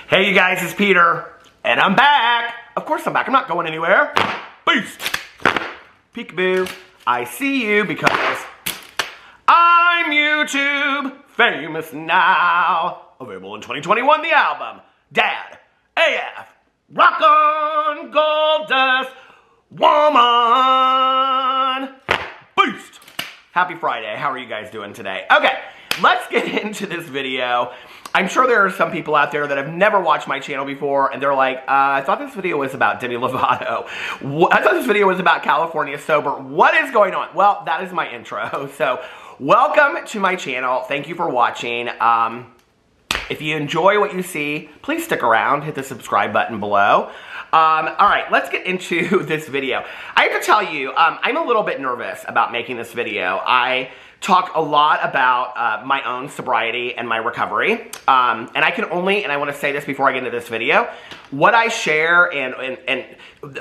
Hey you guys, it's Peter, and I'm back. Of course I'm back, I'm not going anywhere. Beast. Peekaboo, I see you because I'm YouTube famous now. Available in 2021, the album, Dad, AF, Rock on Gold Dust, Woman. Beast. Happy Friday, how are you guys doing today? Okay, let's get into this video. I'm sure there are some people out there that have never watched my channel before, and they're like, I thought this video was about Demi Lovato. I thought this video was about California Sober. What is going on? Well, that is my intro. So, welcome to my channel. Thank you for watching. If you enjoy what you see, please stick around. Hit the subscribe button below. Alright, let's get into this video. I have to tell you, I'm a little bit nervous about making this video. I talk a lot about my own sobriety and my recovery. And I can only, and I want to say this before I get into this video, what I share and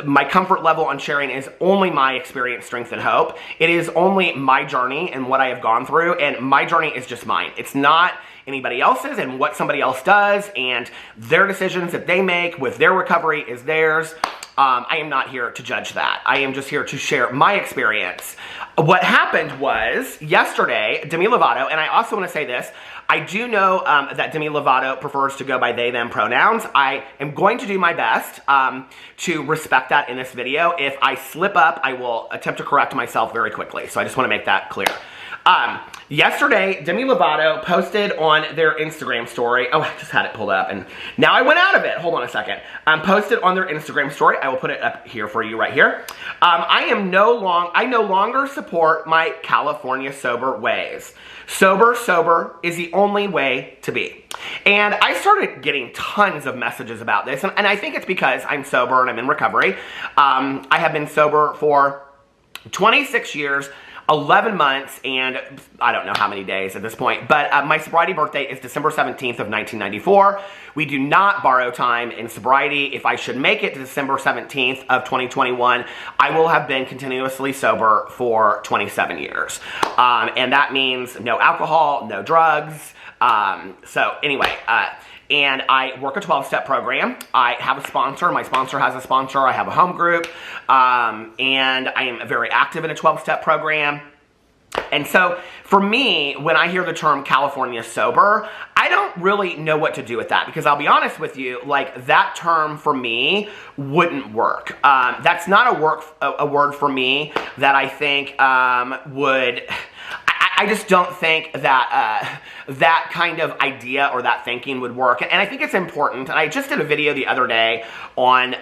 my comfort level on sharing is only my experience, strength, and hope. It is only my journey and what I have gone through, and my journey is just mine. It's not anybody else's, and what somebody else does and their decisions that they make with their recovery is theirs. I am not here to judge that. I am just here to share my experience. What happened was, yesterday, Demi Lovato, and I also want to say this, I do know that Demi Lovato prefers to go by they, them pronouns. I am going to do my best to respect that in this video. If I slip up, I will attempt to correct myself very quickly. So I just want to make that clear. Yesterday, Demi Lovato posted on their Instagram story. Oh, I just had it pulled up, and now I went out of it. Hold on a second. Posted on their Instagram story. I will put it up here for you right here. I no longer support my California sober ways. Sober is the only way to be. And I started getting tons of messages about this, and I think it's because I'm sober and I'm in recovery. I have been sober for 26 years, 11 months, and I don't know how many days at this point, but my sobriety birthday is December 17th of 1994. We do not borrow time in sobriety. If I should make it to December 17th of 2021, I will have been continuously sober for 27 years. And that means no alcohol, no drugs. So anyway, and I work a 12-step program. I have a sponsor. My sponsor has a sponsor. I have a home group. And I am very active in a 12-step program. And so, for me, when I hear the term California Sober, I don't really know what to do with that. Because I'll be honest with you, like, that term for me wouldn't work. That's not a word for me that I think would... I just don't think that that kind of idea or that thinking would work. And I think it's important. And I just did a video the other day on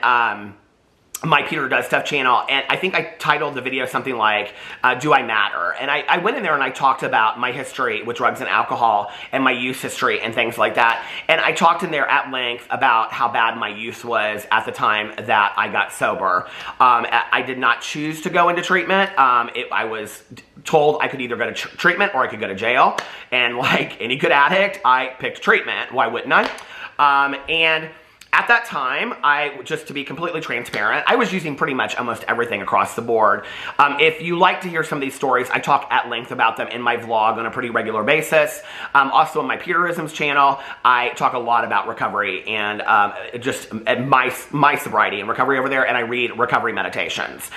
my Peter Does Stuff channel, and I think I titled the video something like, Do I Matter? And I went in there and I talked about my history with drugs and alcohol and my use history and things like that. And I talked in there at length about how bad my use was at the time that I got sober. I did not choose to go into treatment. I was told I could either go to treatment or I could go to jail. And like any good addict, I picked treatment. Why wouldn't I? And at that time, just to be completely transparent, I was using pretty much almost everything across the board. If you like to hear some of these stories, I talk at length about them in my vlog on a pretty regular basis. Also on my Peterisms channel, I talk a lot about recovery and just my sobriety and recovery over there, and I read recovery meditations.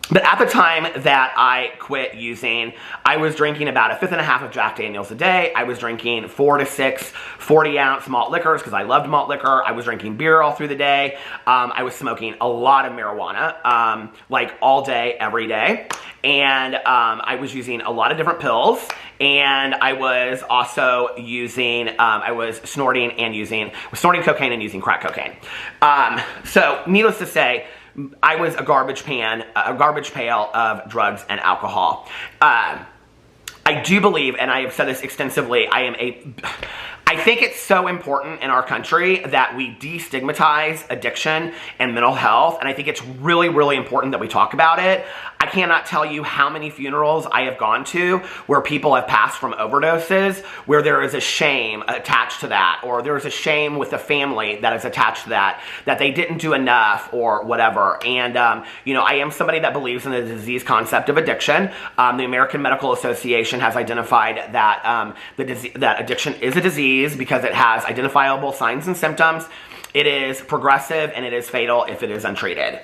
But at the time that I quit using, I was drinking about 1.5 fifths of Jack Daniels a day. I was drinking 4 to 6 40-ounce malt liquors because I loved malt liquor. I was drinking beer all through the day. I was smoking a lot of marijuana, like all day, every day. And I was using a lot of different pills. And I was also using, I was snorting cocaine and using crack cocaine. So needless to say, I was a garbage pail of drugs and alcohol. I do believe, and I have said this extensively, I think it's so important in our country that we destigmatize addiction and mental health, and I think it's really, really important that we talk about it. I cannot tell you how many funerals I have gone to where people have passed from overdoses, where there is a shame attached to that, or there is a shame with the family that is attached to that they didn't do enough or whatever. And, you know, I am somebody that believes in the disease concept of addiction. The American Medical Association has identified that that addiction is a disease because it has identifiable signs and symptoms. It is progressive and it is fatal if it is untreated.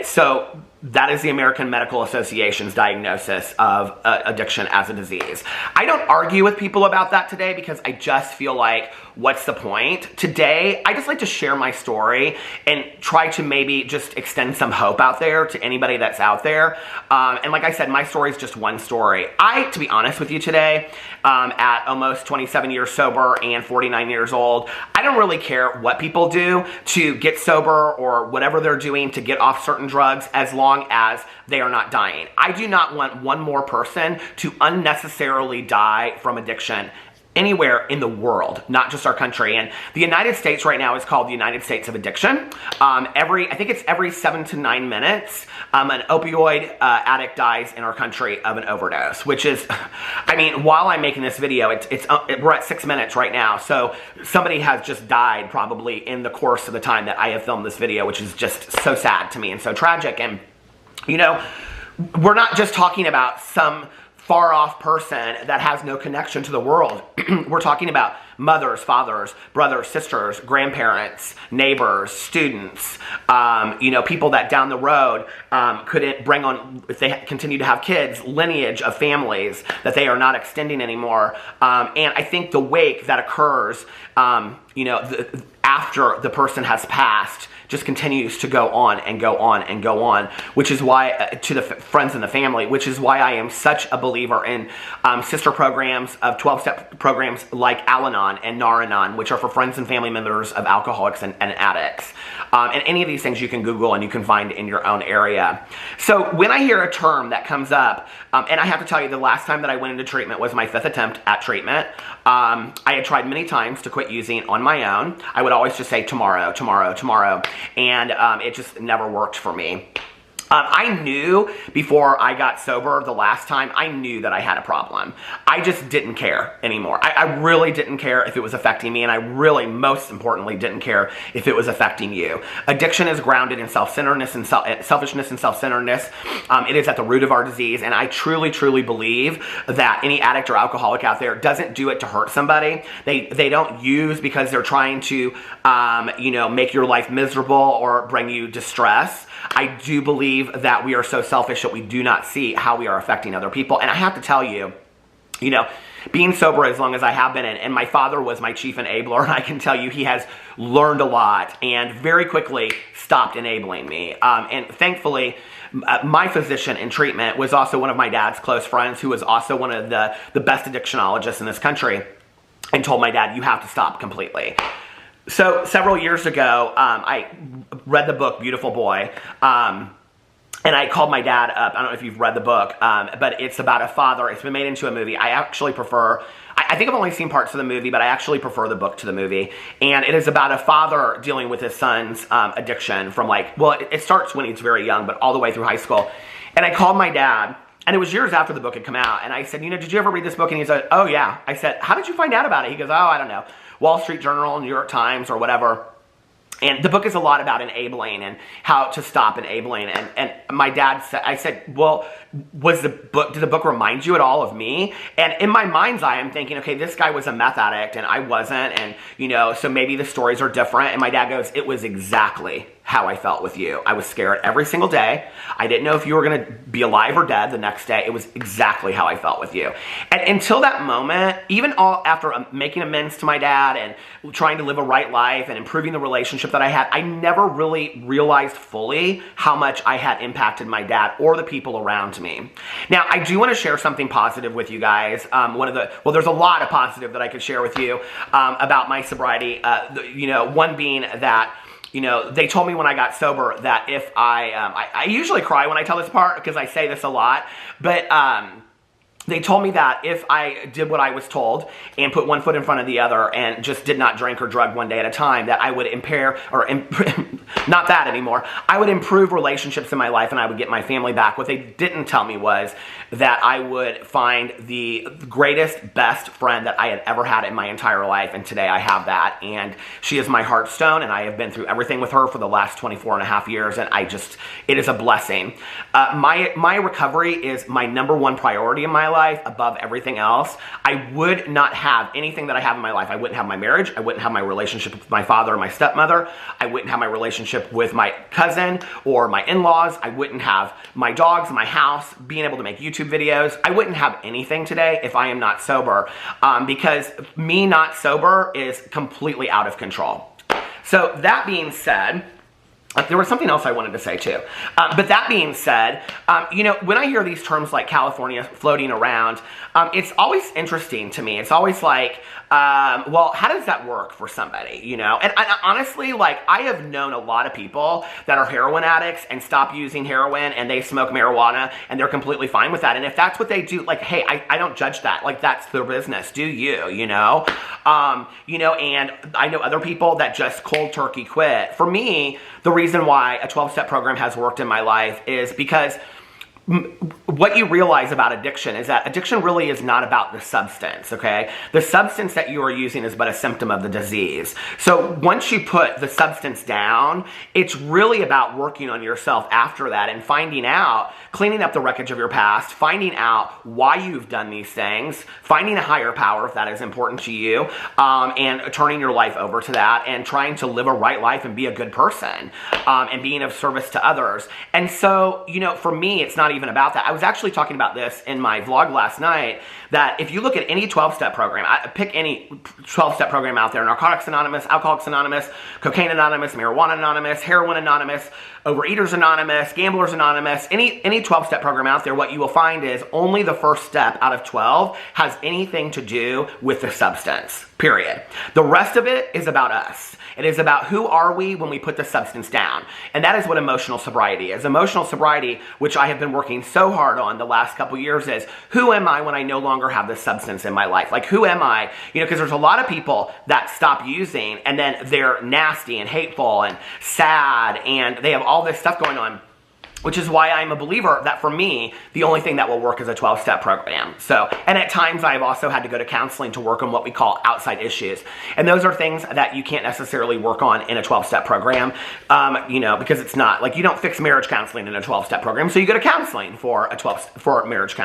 So that is the American Medical Association's diagnosis of addiction as a disease. I don't argue with people about that today because I just feel like, what's the point? Today, I just like to share my story and try to maybe just extend some hope out there to anybody that's out there. And like I said, my story is just one story. To be honest with you today, at almost 27 years sober and 49 years old, I don't really care what people do to get sober or whatever they're doing to get off certain drugs, as long as they are not dying. I do not want one more person to unnecessarily die from addiction anywhere in the world, not just our country. And the United States right now is called the United States of Addiction. I think it's every 7 to 9 minutes, an opioid addict dies in our country of an overdose, which is, I mean, while I'm making this video, we're at 6 minutes right now. So somebody has just died probably in the course of the time that I have filmed this video, which is just so sad to me and so tragic. And, you know, we're not just talking about some far-off person that has no connection to the world. We're talking about mothers, fathers, brothers, sisters, grandparents, neighbors, students, you know, people that down the road couldn't bring on, if they continue to have kids, lineage of families that they are not extending anymore. And I think the wake that occurs, you know, after the person has passed just continues to go on and go on and go on, which is why, to the friends and the family, which is why I am such a believer in sister programs of 12-step programs like Al-Anon and Nar-Anon, which are for friends and family members of alcoholics and addicts. And any of these things you can Google and you can find in your own area. So when I hear a term that comes up, and I have to tell you, the last time that I went into treatment was my 5th attempt at treatment. I had tried many times to quit using on my own. I would always just say tomorrow, tomorrow, tomorrow. And it just never worked for me. I knew before I got sober the last time, I knew that I had a problem. I just didn't care anymore. I really didn't care if it was affecting me, and I really, most importantly, didn't care if it was affecting you. Addiction is grounded in self-centeredness and selfishness and self-centeredness. It is at the root of our disease, and I truly, truly believe that any addict or alcoholic out there doesn't do it to hurt somebody. They don't use because they're trying to, you know, make your life miserable or bring you distress. I do believe that we are so selfish that we do not see how we are affecting other people. And I have to tell you, you know, being sober as long as I have been, and my father was my chief enabler, and I can tell you he has learned a lot and very quickly stopped enabling me. And thankfully, my physician in treatment was also one of my dad's close friends, who was also one of the best addictionologists in this country, and told my dad, you have to stop completely. So several years ago, I read the book Beautiful Boy, and I called my dad up. I don't know if you've read the book, but it's about a father. It's been made into a movie. I actually prefer, I think I've only seen parts of the movie, but I actually prefer the book to the movie. And it is about a father dealing with his son's addiction from it starts when he's very young, but all the way through high school. And I called my dad, and it was years after the book had come out, and I said, you know, did you ever read this book? And he said, oh yeah. I said, how did you find out about it? He goes, oh, I don't know. Wall Street Journal, New York Times, or whatever. And the book is a lot about enabling and how to stop enabling. And my dad said, I said, well, did the book remind you at all of me? And in my mind's eye, I'm thinking, okay, this guy was a meth addict and I wasn't. And, you know, so maybe the stories are different. And my dad goes, it was exactly how I felt with you. I was scared every single day. I didn't know if you were going to be alive or dead the next day. It was exactly how I felt with you. And until that moment, even after making amends to my dad and trying to live a right life and improving the relationship that I had, I never really realized fully how much I had impacted my dad or the people around me. Now, I do want to share something positive with you guys. There's a lot of positive that I could share with you about my sobriety. You know, one being that, you know, they told me when I got sober that if I usually cry when I tell this part because I say this a lot, but they told me that if I did what I was told and put one foot in front of the other and just did not drink or drug one day at a time, that I would not that anymore. I would improve relationships in my life and I would get my family back. What they didn't tell me was that I would find the greatest, best friend that I had ever had in my entire life, and today I have that, and she is my heartstone, and I have been through everything with her for the last 24 and a half years, and it is a blessing. My recovery is my number one priority in my life above everything else. I would not have anything that I have in my life. I wouldn't have my marriage. I wouldn't have my relationship with my father or my stepmother. I wouldn't have my relationship with my cousin or my in-laws. I wouldn't have my dogs, my house, being able to make YouTube videos. I wouldn't have anything today if I am not sober, because me not sober is completely out of control. So that being said, there was something else I wanted to say too. But that being said, you know, when I hear these terms like California floating around, it's always interesting to me. It's always like, well, how does that work for somebody, you know? And honestly, like, I have known a lot of people that are heroin addicts and stop using heroin and they smoke marijuana and they're completely fine with that. And if that's what they do, like, hey, I don't judge that. Like, that's their business. Do you, you know? You know, and I know other people that just cold turkey quit. For me, the reason why a 12-step program has worked in my life is because what you realize about addiction is that addiction really is not about the substance, okay? The substance that you are using is but a symptom of the disease. So once you put the substance down, it's really about working on yourself after that and finding out, cleaning up the wreckage of your past, finding out why you've done these things, finding a higher power if that is important to you, and turning your life over to that and trying to live a right life and be a good person, and being of service to others. And so, you know, for me, it's not even about that. I was actually talking about this in my vlog last night, that if you look at any 12-step program, pick any 12-step program out there, Narcotics Anonymous, Alcoholics Anonymous, Cocaine Anonymous, Marijuana Anonymous, Heroin Anonymous, Overeaters Anonymous, Gamblers Anonymous, any 12-step program out there, what you will find is only the first step out of 12 has anything to do with the substance, period. The rest of it is about us. It is about who are we when we put the substance down. And that is what emotional sobriety is. Emotional sobriety, which I have been working so hard on the last couple years, is who am I when I no longer have this substance in my life? Like, who am I? You know, because there's a lot of people that stop using and then they're nasty and hateful and sad and they have all this stuff going on. Which is why I'm a believer that for me, the only thing that will work is a 12-step program. So, and at times I've also had to go to counseling to work on what we call outside issues. And those are things that you can't necessarily work on in a 12-step program, you know, because it's not, like, you don't fix marriage counseling in a 12-step program. So you go to counseling for marriage,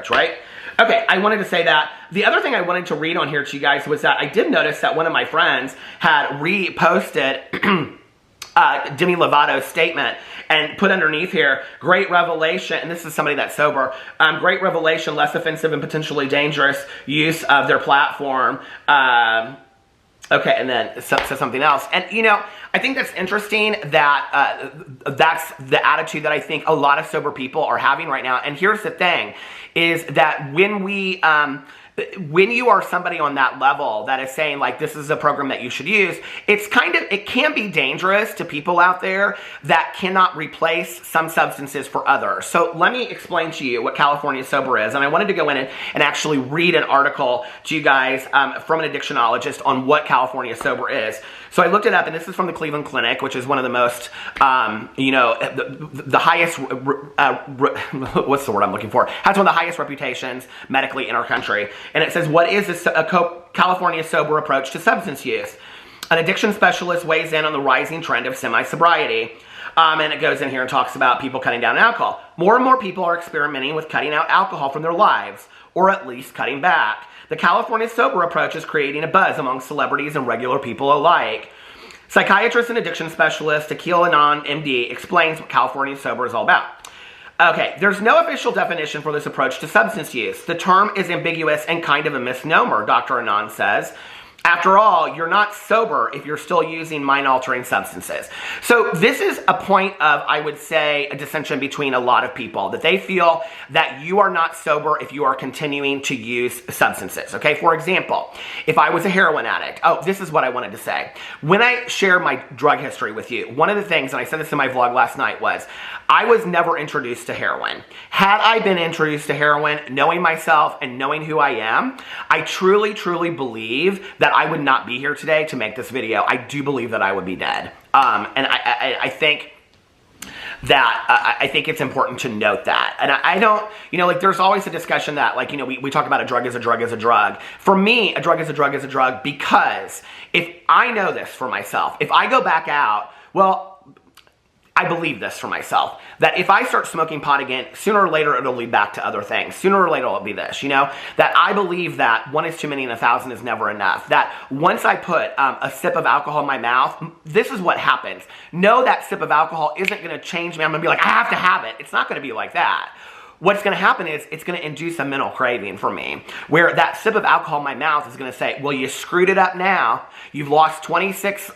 right? Okay, I wanted to say that. The other thing I wanted to read on here to you guys was that I did notice that one of my friends had reposted Demi Lovato's statement and put underneath here, great revelation, and this is somebody that's sober, great revelation, less offensive and potentially dangerous use of their platform. Okay, and then says something else. And, you know, I think that's interesting that that's the attitude that I think a lot of sober people are having right now. And here's the thing, is that when you are somebody on that level that is saying, like, this is a program that you should use, it can be dangerous to people out there that cannot replace some substances for others. So let me explain to you what California Sober is. And I wanted to go in and actually read an article to you guys from an addictionologist on what California Sober is. So I looked it up, and this is from the Cleveland Clinic, which is one of the most, you know, the highest, what's the word I'm looking for? Has one of the highest reputations medically in our country. And it says, what is a California Sober approach to substance use? An addiction specialist weighs in on the rising trend of semi-sobriety. And it goes in here and talks about people cutting down on alcohol. More and more people are experimenting with cutting out alcohol from their lives, or at least cutting back. The California Sober approach is creating a buzz among celebrities and regular people alike. Psychiatrist and addiction specialist Akil Anand, MD, explains what California Sober is all about. Okay, there's no official definition for this approach to substance use. The term is ambiguous and kind of a misnomer, Dr. Anand says. After all, you're not sober if you're still using mind-altering substances. So this is a point of, I would say, a dissension between a lot of people, that they feel that you are not sober if you are continuing to use substances. Okay, for example, if I was a heroin addict, this is what I wanted to say. When I share my drug history with you, one of the things, and I said this in my vlog last night, was I was never introduced to heroin. Had I been introduced to heroin, knowing myself and knowing who I am, I truly, truly believe that that I would not be here today to make this video. I do believe that I would be dead. And I think that I think it's important to note that. And I don't, you know, like there's always a discussion that, like, you know, we talk about a drug is a drug is a drug. For me, a drug is a drug is a drug because if I know this for myself, if I go back out, well, I believe this for myself, that if I start smoking pot again, sooner or later it'll lead back to other things. Sooner or later it'll be this, you know, that I believe that one is too many and 1,000 is never enough. That once I put a sip of alcohol in my mouth, this is what happens. No, that sip of alcohol isn't going to change me. I'm going to be like, I have to have it. It's not going to be like that. What's going to happen is it's going to induce a mental craving for me, where that sip of alcohol in my mouth is going to say, well, you screwed it up now. You've lost 26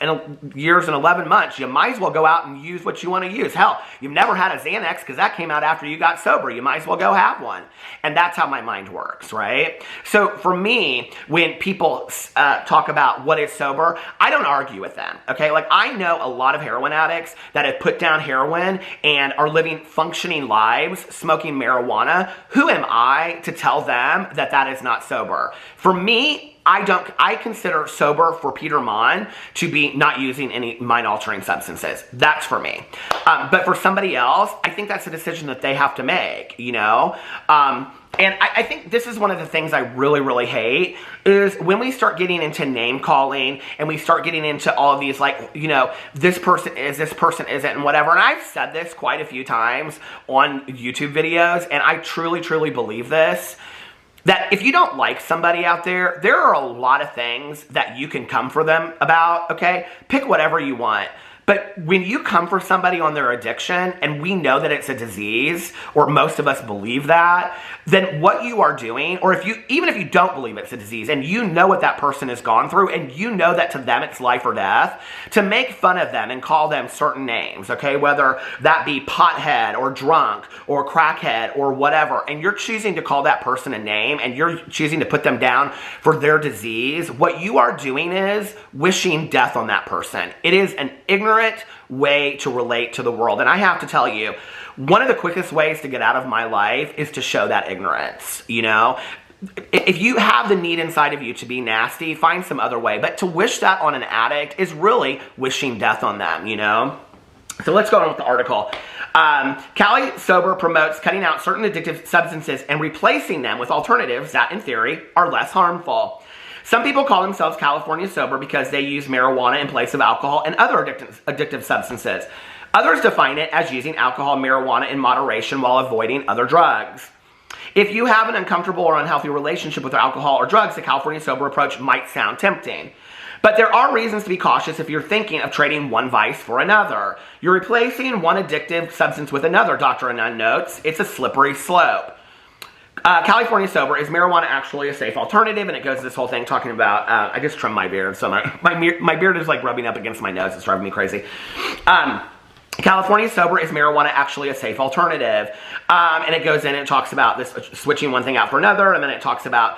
years and 11 months. You might as well go out and use what you want to use. Hell, you've never had a Xanax because that came out after you got sober. You might as well go have one. And that's how my mind works, right? So for me, when people talk about what is sober, I don't argue with them, okay? Like, I know a lot of heroin addicts that have put down heroin and are living functioning lives, smoking marijuana. Who am I to tell them that that is not sober? For me, I consider sober for Peter Monn to be not using any mind-altering substances. That's for me. But for somebody else, I think that's a decision that they have to make, you know? And I think this is one of the things I really, really hate is when we start getting into name calling and we start getting into all of these, like, you know, this person isn't, and whatever. And I've said this quite a few times on YouTube videos, and I truly, truly believe this. That if you don't like somebody out there, there are a lot of things that you can come for them about, okay? Pick whatever you want. But when you come for somebody on their addiction, and we know that it's a disease, or most of us believe that, then what you are doing, or even if you don't believe it's a disease, and you know what that person has gone through, and you know that to them it's life or death, to make fun of them and call them certain names, okay? Whether that be pothead, or drunk, or crackhead, or whatever, and you're choosing to call that person a name, and you're choosing to put them down for their disease, what you are doing is wishing death on that person. It is an ignorant way to relate to the world. And I have to tell you, one of the quickest ways to get out of my life is to show that ignorance, you know? If you have the need inside of you to be nasty, find some other way. But to wish that on an addict is really wishing death on them, you know? So let's go on with the article. Cali Sober promotes cutting out certain addictive substances and replacing them with alternatives that, in theory, are less harmful. Some people call themselves California Sober because they use marijuana in place of alcohol and other addictive substances. Others define it as using alcohol and marijuana in moderation while avoiding other drugs. If you have an uncomfortable or unhealthy relationship with alcohol or drugs, the California Sober approach might sound tempting. But there are reasons to be cautious if you're thinking of trading one vice for another. You're replacing one addictive substance with another, Dr. Anand notes. It's a slippery slope. California Sober, is marijuana actually a safe alternative? And it goes to this whole thing talking about, I just trimmed my beard, so my beard is like rubbing up against my nose. It's driving me crazy. California Sober, is marijuana actually a safe alternative? And it goes in and it talks about this switching one thing out for another, and then it talks about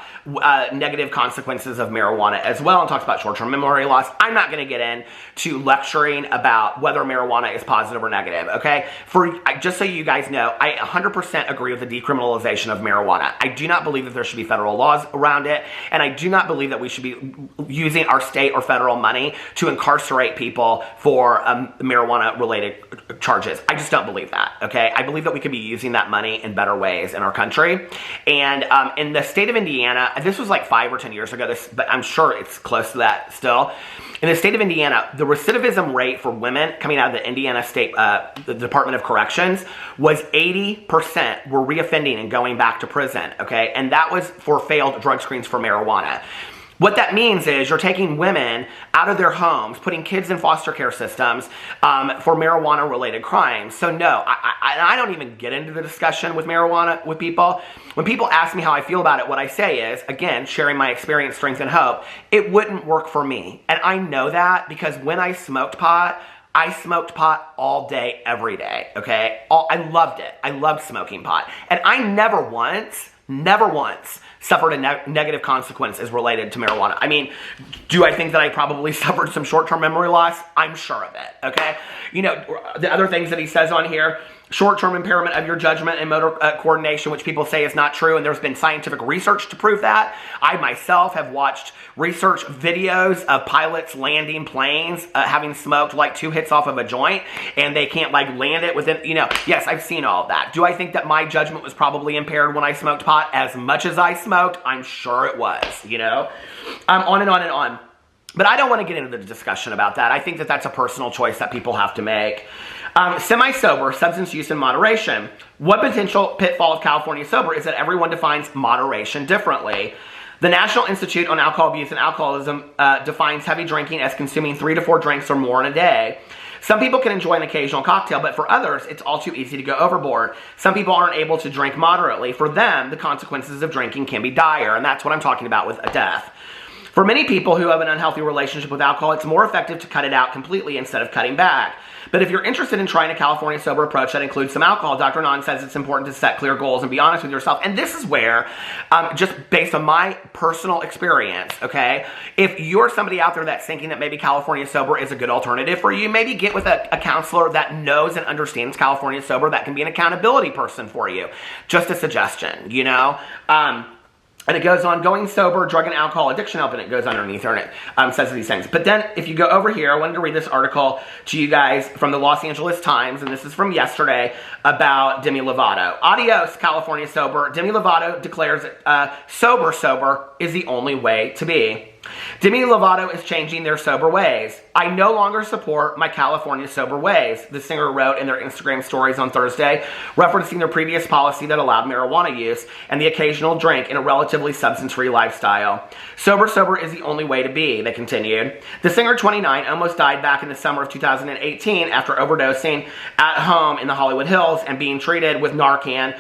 negative consequences of marijuana as well, and talks about short-term memory loss. I'm not going to get into lecturing about whether marijuana is positive or negative, okay? Just so you guys know, I 100% agree with the decriminalization of marijuana. I do not believe that there should be federal laws around it, and I do not believe that we should be using our state or federal money to incarcerate people for marijuana-related charges. I just don't believe that, okay? I believe that we could be using that money in better ways in our country. And in the state of Indiana, this was like 5 or 10 years ago, but I'm sure it's close to that still. In the state of Indiana, the recidivism rate for women coming out of the Indiana State the Department of Corrections was 80% were reoffending and going back to prison, okay? And that was for failed drug screens for marijuana. What that means is you're taking women out of their homes, putting kids in foster care systems for marijuana-related crimes. So no, I don't even get into the discussion with marijuana with people. When people ask me how I feel about it, what I say is, again, sharing my experience, strength, and hope, it wouldn't work for me. And I know that because when I smoked pot all day, every day, okay? I loved it. I loved smoking pot. And I never once suffered a negative consequence as related to marijuana. I mean, do I think that I probably suffered some short-term memory loss? I'm sure of it, okay? You know, the other things that he says on here, short-term impairment of your judgment and motor coordination, which people say is not true, and there's been scientific research to prove that. I myself have watched research videos of pilots landing planes having smoked like 2 hits off of a joint, and they can't like land it within, you know, yes, I've seen all of that. Do I think that my judgment was probably impaired when I smoked pot? As much as I smoked, I'm sure it was, you know? On and on and on. But I don't want to get into the discussion about that. I think that that's a personal choice that people have to make. Semi-sober, substance use in moderation. One potential pitfall of California sober is that everyone defines moderation differently. The National Institute on Alcohol Abuse and Alcoholism defines heavy drinking as consuming 3 to 4 drinks or more in a day. Some people can enjoy an occasional cocktail, but for others, it's all too easy to go overboard. Some people aren't able to drink moderately. For them, the consequences of drinking can be dire, and that's what I'm talking about with a death. For many people who have an unhealthy relationship with alcohol, it's more effective to cut it out completely instead of cutting back. But if you're interested in trying a California sober approach that includes some alcohol, Dr. Monn says it's important to set clear goals and be honest with yourself. And this is where, just based on my personal experience, okay, if you're somebody out there that's thinking that maybe California sober is a good alternative for you, maybe get with a counselor that knows and understands California sober that can be an accountability person for you. Just a suggestion, you know? And it goes on, going sober, drug and alcohol addiction help, and it goes underneath there, and it says these things. But then, if you go over here, I wanted to read this article to you guys from the Los Angeles Times, and this is from yesterday, about Demi Lovato. Adios, California sober. Demi Lovato declares sober is the only way to be. Demi Lovato is changing their sober ways. I no longer support my California sober ways, the singer wrote in their Instagram stories on Thursday, referencing their previous policy that allowed marijuana use and the occasional drink in a relatively substance-free lifestyle. Sober is the only way to be, they continued. The singer, 29, almost died back in the summer of 2018 after overdosing at home in the Hollywood Hills and being treated with Narcan.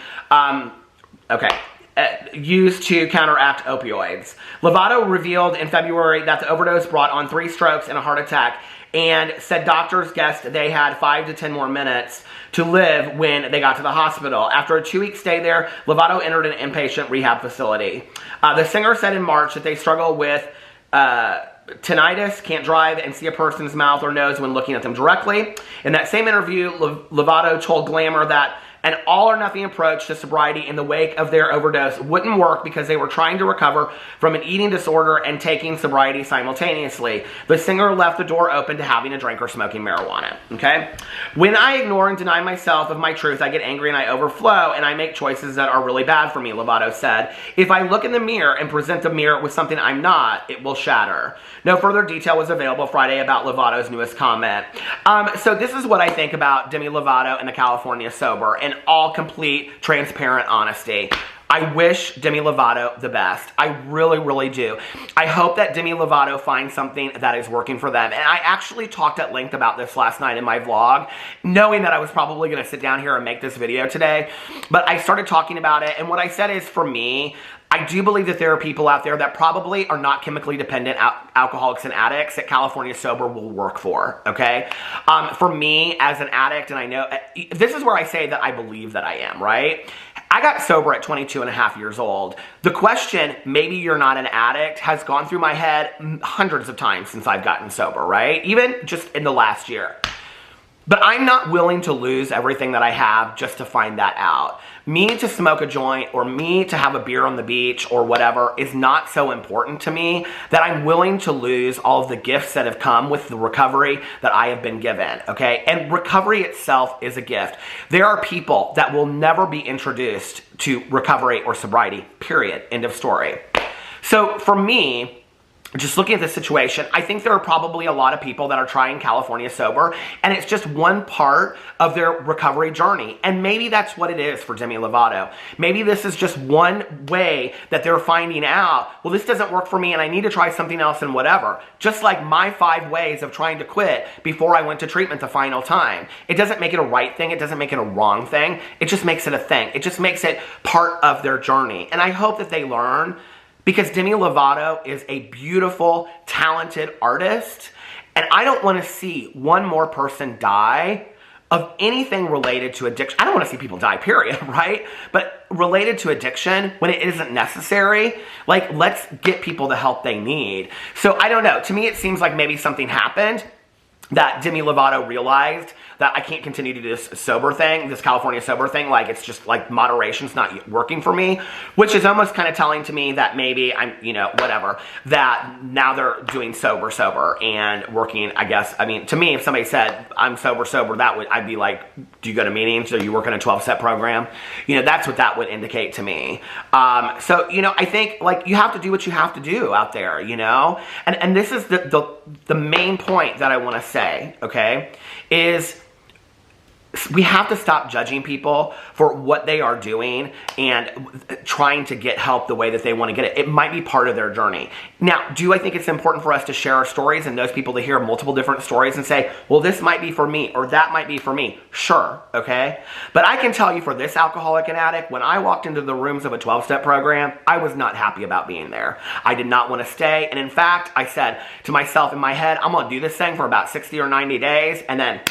Used to counteract opioids. Lovato revealed in February that the overdose brought on 3 strokes and a heart attack, and said doctors guessed they had 5 to 10 more minutes to live when they got to the hospital. After a 2-week stay there, Lovato entered an inpatient rehab facility. The singer said in March that they struggle with tinnitus, can't drive, and see a person's mouth or nose when looking at them directly. In that same interview, Lovato told Glamour that an all-or-nothing approach to sobriety in the wake of their overdose wouldn't work because they were trying to recover from an eating disorder and taking sobriety simultaneously. The singer left the door open to having a drink or smoking marijuana, okay? When I ignore and deny myself of my truth, I get angry and I overflow, and I make choices that are really bad for me, Lovato said. If I look in the mirror and present the mirror with something I'm not, it will shatter. No further detail was available Friday about Lovato's newest comment. So this is what I think about Demi Lovato and the California sober. In all complete, transparent honesty, I wish Demi Lovato the best. I really, really do. I hope that Demi Lovato finds something that is working for them. And I actually talked at length about this last night in my vlog, knowing that I was probably going to sit down here and make this video today. But I started talking about it, and what I said is, for me, I do believe that there are people out there that probably are not chemically dependent alcoholics and addicts that California sober will work for, okay? For me, as an addict, and I know, this is where I say that I believe that I am, right? I got sober at 22 and a half years old. The question, maybe you're not an addict, has gone through my head hundreds of times since I've gotten sober, right? Even just in the last year. But I'm not willing to lose everything that I have just to find that out. Me to smoke a joint or me to have a beer on the beach or whatever is not so important to me that I'm willing to lose all of the gifts that have come with the recovery that I have been given, okay? And recovery itself is a gift. There are people that will never be introduced to recovery or sobriety, period, end of story. So for me, just looking at the situation, I think there are probably a lot of people that are trying California sober, and it's just one part of their recovery journey. And maybe that's what it is for Demi Lovato. Maybe this is just one way that they're finding out, well, this doesn't work for me and I need to try something else and whatever. Just like my 5 ways of trying to quit before I went to treatment the final time. It doesn't make it a right thing. It doesn't make it a wrong thing. It just makes it a thing. It just makes it part of their journey. And I hope that they learn, because Demi Lovato is a beautiful, talented artist, and I don't want to see one more person die of anything related to addiction. I don't want to see people die, period, right? But related to addiction, when it isn't necessary, like, let's get people the help they need. So I don't know. To me, it seems like maybe something happened, that Demi Lovato realized that I can't continue to do this sober thing, this California sober thing. Like, it's just like moderation's not working for me, which is almost kind of telling to me that maybe I'm, you know, whatever, that now they're doing sober and working, I guess. I mean, to me, if somebody said I'm sober, that would, I'd be like, do you go to meetings? Do you work in a 12-step program? You know, that's what that would indicate to me. So, you know, I think like you have to do what you have to do out there, you know? And this is the main point that I want to say, okay, is we have to stop judging people for what they are doing and trying to get help the way that they want to get it. It might be part of their journey. Now, do I think it's important for us to share our stories and those people to hear multiple different stories and say, well, this might be for me or that might be for me? Sure, okay? But I can tell you for this alcoholic and addict, when I walked into the rooms of a 12-step program, I was not happy about being there. I did not want to stay. And in fact, I said to myself in my head, I'm going to do this thing for about 60 or 90 days and then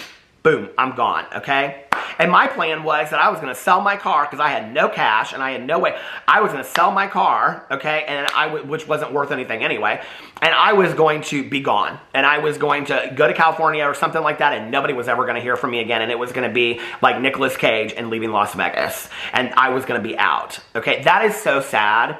boom, I'm gone, okay? And my plan was that I was going to sell my car because I had no cash and I had no way. I was going to sell my car, okay, and which wasn't worth anything anyway, and I was going to be gone. And I was going to go to California or something like that, and nobody was ever going to hear from me again, and it was going to be like Nicolas Cage and Leaving Las Vegas, and I was going to be out, okay? That is so sad.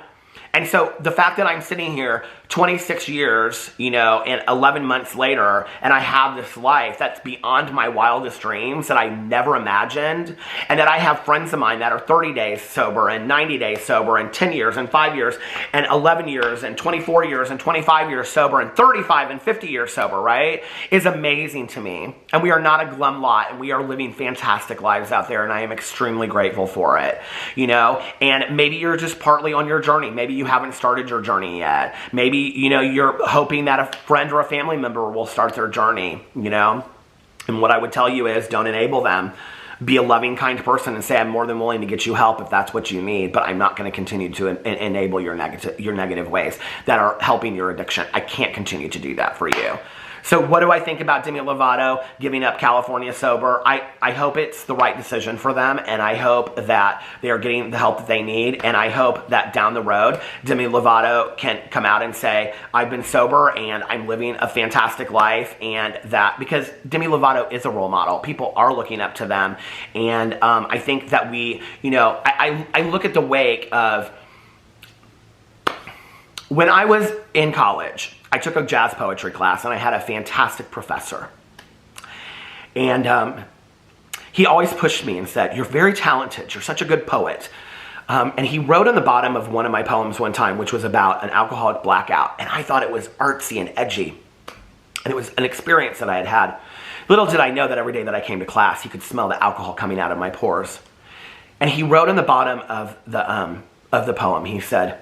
And so the fact that I'm sitting here 26 years, you know, and 11 months later, and I have this life that's beyond my wildest dreams that I never imagined, and that I have friends of mine that are 30 days sober and 90 days sober and 10 years and 5 years and 11 years and 24 years and 25 years sober and 35 and 50 years sober, right, is amazing to me. And we are not a glum lot, and we are living fantastic lives out there, and I am extremely grateful for it, you know. And maybe you're just partly on your journey. Maybe you haven't started your journey yet. Maybe, you know, you're hoping that a friend or a family member will start their journey, you know. And what I would tell you is don't enable them. Be a loving, kind person and say, I'm more than willing to get you help if that's what you need, but I'm not going to continue to enable your negative ways that are helping your addiction. I can't continue to do that for you. So what do I think about Demi Lovato giving up California sober? I hope it's the right decision for them, and I hope that they are getting the help that they need, and I hope that down the road, Demi Lovato can come out and say, I've been sober and I'm living a fantastic life, and that, because Demi Lovato is a role model. People are looking up to them, and I think that we, you know, I look at the wake of, when I was in college, I took a jazz poetry class, and I had a fantastic professor. And he always pushed me and said, you're very talented. You're such a good poet. And he wrote on the bottom of one of my poems one time, which was about an alcoholic blackout. And I thought it was artsy and edgy. And it was an experience that I had had. Little did I know that every day that I came to class, he could smell the alcohol coming out of my pores. And he wrote on the bottom of the poem, he said,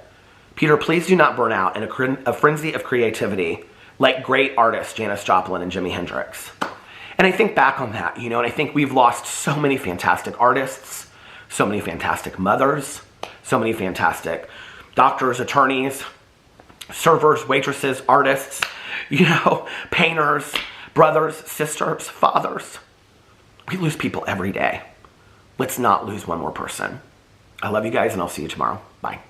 Peter, please do not burn out in a frenzy of creativity like great artists Janis Joplin and Jimi Hendrix. And I think back on that, you know, and I think we've lost so many fantastic artists, so many fantastic mothers, so many fantastic doctors, attorneys, servers, waitresses, artists, you know, painters, brothers, sisters, fathers. We lose people every day. Let's not lose one more person. I love you guys, and I'll see you tomorrow. Bye.